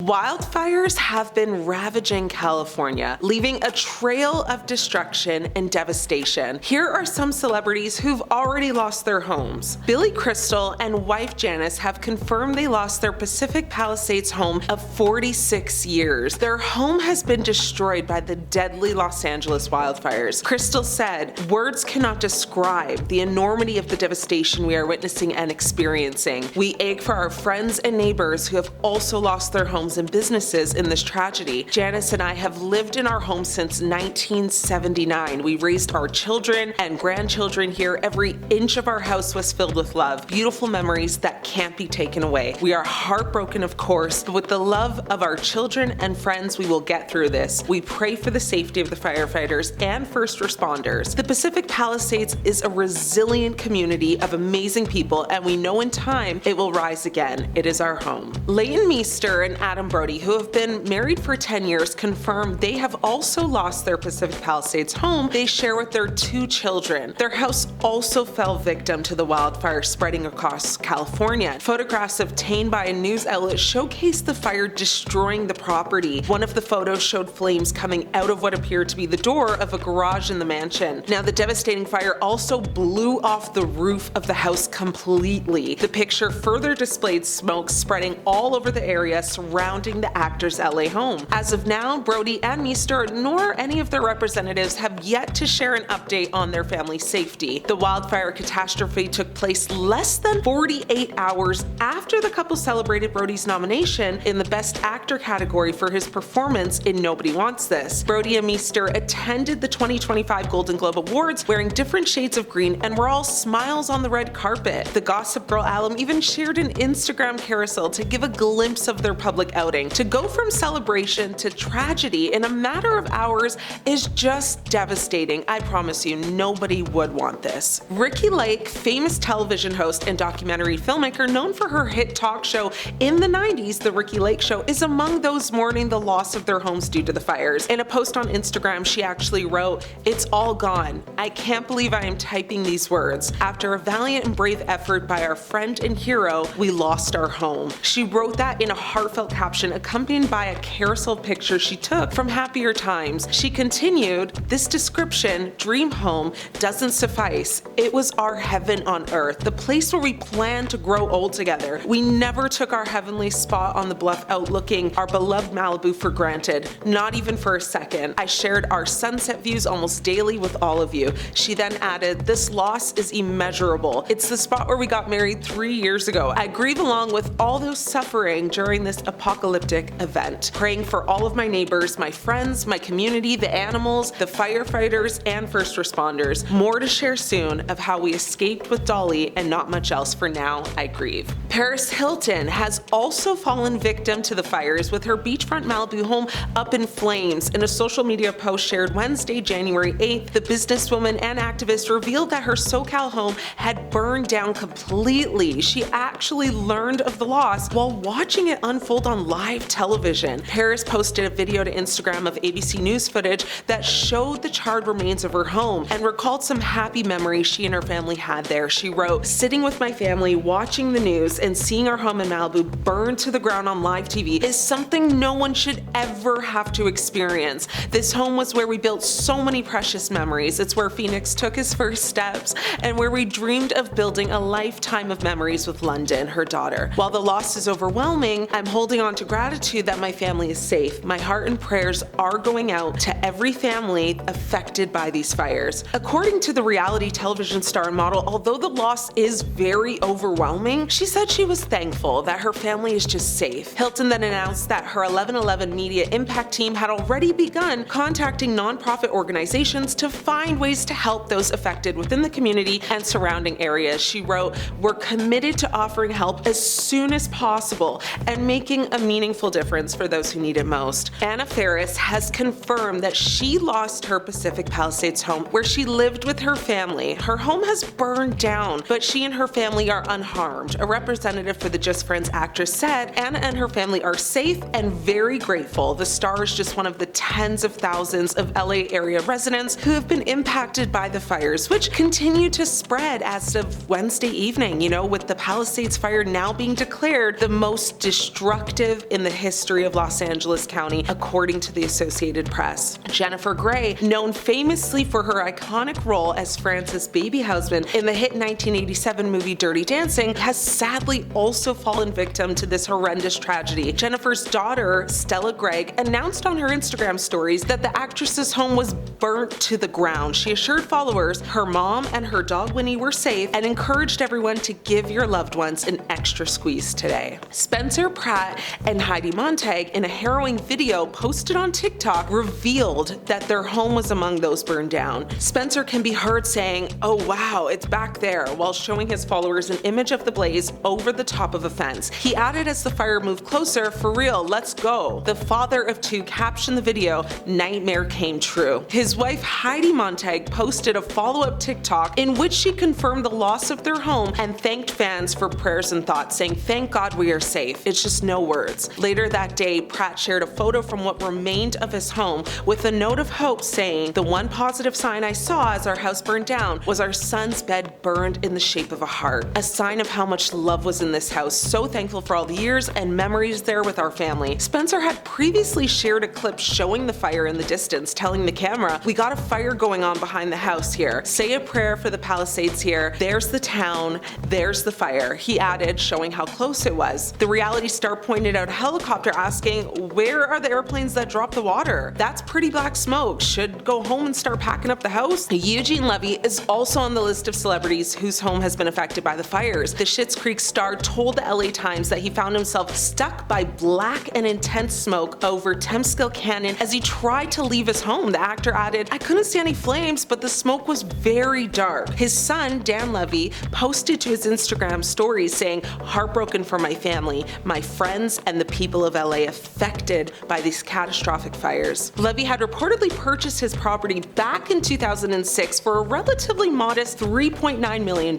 Wildfires have been ravaging California, leaving a trail of destruction and devastation. Here are some celebrities who've already lost their homes. Billy Crystal and wife Janice have confirmed they lost their Pacific Palisades home of 46 years. Their home has been destroyed by the deadly Los Angeles wildfires. Crystal said, "Words cannot describe the enormity of the devastation we are witnessing and experiencing. We ache for our friends and neighbors who have also lost their homes and businesses in this tragedy. Janice and I have lived in our home since 1979. We raised our children and grandchildren here. Every inch of our house was filled with love, beautiful memories that can't be taken away. We are heartbroken, of course, but with the love of our children and friends, we will get through this. We pray for the safety of the firefighters and first responders. The Pacific Palisades is a resilient community of amazing people, and we know in time it will rise again. It is our home." Leighton, Meester, and Broody, who have been married for 10 years, confirmed they have also lost their Pacific Palisades home they share with their 2 children. Their house also fell victim to the wildfire spreading across California. Photographs obtained by a news outlet showcased the fire destroying the property. One of the photos showed flames coming out of what appeared to be the door of a garage in the mansion. Now, the devastating fire also blew off the roof of the house completely. The picture further displayed smoke spreading all over the area surrounding the actor's LA home. As of now, Broody and Meester nor any of their representatives have yet to share an update on their family's safety. The wildfire catastrophe took place less than 48 hours after the couple celebrated Broody's nomination in the Best Actor category for his performance in Nobody Wants This. Broody and Meester attended the 2025 Golden Globe Awards wearing different shades of green and were all smiles on the red carpet. The Gossip Girl alum even shared an Instagram carousel to give a glimpse of their public outing. To go from celebration to tragedy in a matter of hours is just devastating. I promise you, nobody would want this. Ricki Lake, famous television host and documentary filmmaker known for her hit talk show in the 90s, The Ricki Lake Show, is among those mourning the loss of their homes due to the fires. In a post on Instagram, she actually wrote, "It's all gone. I can't believe I am typing these words. After a valiant and brave effort by our friend and hero, we lost our home." She wrote that in a heartfelt caption accompanied by a carousel picture she took from happier times. She continued, "This description, dream home, doesn't suffice. It was our heaven on earth, the place where we planned to grow old together. We never took our heavenly spot on the bluff outlooking our beloved Malibu for granted, not even for a second. I shared our sunset views almost daily with all of you." She then added, "This loss is immeasurable. It's the spot where we got married 3 years ago. I grieve along with all those suffering during this apocalyptic event. Praying for all of my neighbors, my friends, my community, the animals, the firefighters, and first responders. More to share soon of how we escaped with Dolly and not much else for now. I grieve." Paris Hilton has also fallen victim to the fires with her beachfront Malibu home up in flames. In a social media post shared Wednesday, January 8th, the businesswoman and activist revealed that her SoCal home had burned down completely. She actually learned of the loss while watching it unfold on live television. Paris posted a video to Instagram of ABC News footage that showed the charred remains of her home and recalled some happy memories she and her family had there. She wrote, "Sitting with my family, watching the news, and seeing our home in Malibu burn to the ground on live TV is something no one should ever have to experience. This home was where we built so many precious memories. It's where Phoenix took his first steps and where we dreamed of building a lifetime of memories with London, her daughter. While the loss is overwhelming, I'm holding on to gratitude that my family is safe. My heart and prayers are going out to every family affected by these fires." According to the reality television star and model, although the loss is very overwhelming, she said she was thankful that her family is just safe. Hilton then announced that her 1111 Media Impact team had already begun contacting nonprofit organizations to find ways to help those affected within the community and surrounding areas. She wrote, "We're committed to offering help as soon as possible and making a meaningful difference for those who need it most." Faris has confirmed that she lost her Pacific Palisades home where she lived with her family. Her home has burned down, but she and her family are unharmed. A representative for the Just Friends actress said Anna and her family are safe and very grateful. The star is just one of the tens of thousands of LA area residents who have been impacted by the fires, which continue to spread as of Wednesday evening, with the Palisades fire now being declared the most destructive destructive in the history of Los Angeles County, according to the Associated Press. Jennifer Grey, known famously for her iconic role as Frances' baby husband in the hit 1987 movie Dirty Dancing, has sadly also fallen victim to this horrendous tragedy. Jennifer's daughter, Stella Gregg, announced on her Instagram stories that the actress's home was burnt to the ground. She assured followers her mom and her dog Winnie were safe and encouraged everyone to give your loved ones an extra squeeze today. Spencer Pratt and Heidi Montag, in a harrowing video posted on TikTok, revealed that their home was among those burned down. Spencer can be heard saying, "Oh wow, it's back there," while showing his followers an image of the blaze over the top of a fence. He added as the fire moved closer, "For real, let's go." The father of two captioned the video, "Nightmare came true." His wife Heidi Montag posted a follow-up TikTok in which she confirmed the loss of their home and thanked fans for prayers and thoughts, saying, "Thank God we are safe. It's just no words." Later that day, Pratt shared a photo from what remained of his home with a note of hope saying, "The one positive sign I saw as our house burned down was our son's bed burned in the shape of a heart. A sign of how much love was in this house. So thankful for all the years and memories there with our family." Spencer had previously shared a clip showing the fire in the distance, telling the camera, "We got a fire going on behind the house here. Say a prayer for the Palisades here. There's the town. There's the fire." He added, showing how close it was. The reality star pointed out a helicopter, asking, "Where are the airplanes that dropped the water? That's pretty black smoke. Should go home and start packing up the house." Eugene Levy is also on the list of celebrities whose home has been affected by the fires. The Schitt's Creek star told the LA Times that he found himself stuck by black and intense smoke over Temskill Canyon as he tried to leave his home. The actor added, "I couldn't see any flames, but the smoke was very dark." His son, Dan Levy, posted to his Instagram stories saying, "Heartbroken for my family, my friends, and the people of LA affected by these catastrophic fires." Levy had reportedly purchased his property back in 2006 for a relatively modest $3.9 million.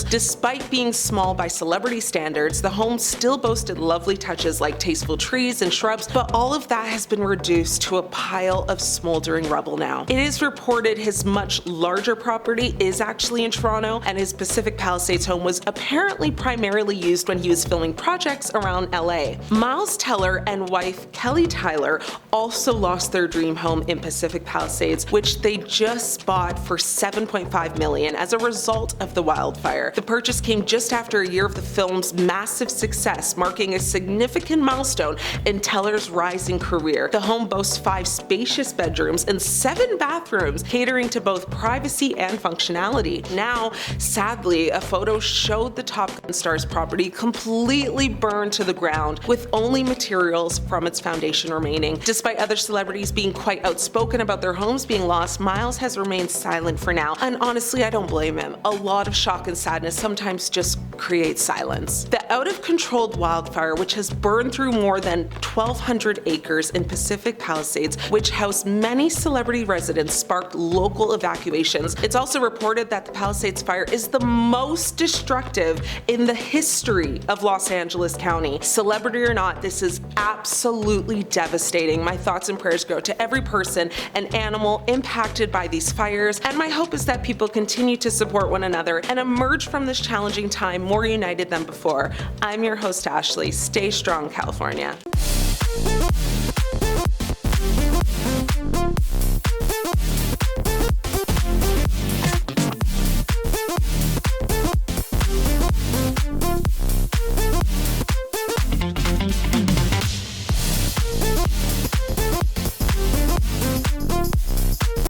Despite being small by celebrity standards, the home still boasted lovely touches like tasteful trees and shrubs, but all of that has been reduced to a pile of smoldering rubble now. It is reported his much larger property is actually in Toronto, and his Pacific Palisades home was apparently primarily used when he was filming projects around LA. Miles Teller and wife Keleigh Tyler also lost their dream home in Pacific Palisades, which they just bought for $7.5 million as a result of the wildfire. The purchase came just after a year of the film's massive success, marking a significant milestone in Teller's rising career. The home boasts 5 spacious bedrooms and 7 bathrooms, catering to both privacy and functionality. Now, sadly, a photo showed the Top Gun star's property completely burned to the ground, with only materials from its foundation remaining. Despite other celebrities being quite outspoken about their homes being lost, Miles has remained silent for now, and honestly, I don't blame him. A lot of shock and sadness sometimes just creates silence. The out-of-control wildfire, which has burned through more than 1,200 acres in Pacific Palisades, which housed many celebrity residents, sparked local evacuations. It's also reported that the Palisades fire is the most destructive in the history of Los Angeles County. Celebrity or not, this is absolutely devastating. My thoughts and prayers go to every person and animal impacted by these fires, and my hope is that people continue to support one another and emerge from this challenging time more united than before. I'm your host, Ashley. Stay strong, California.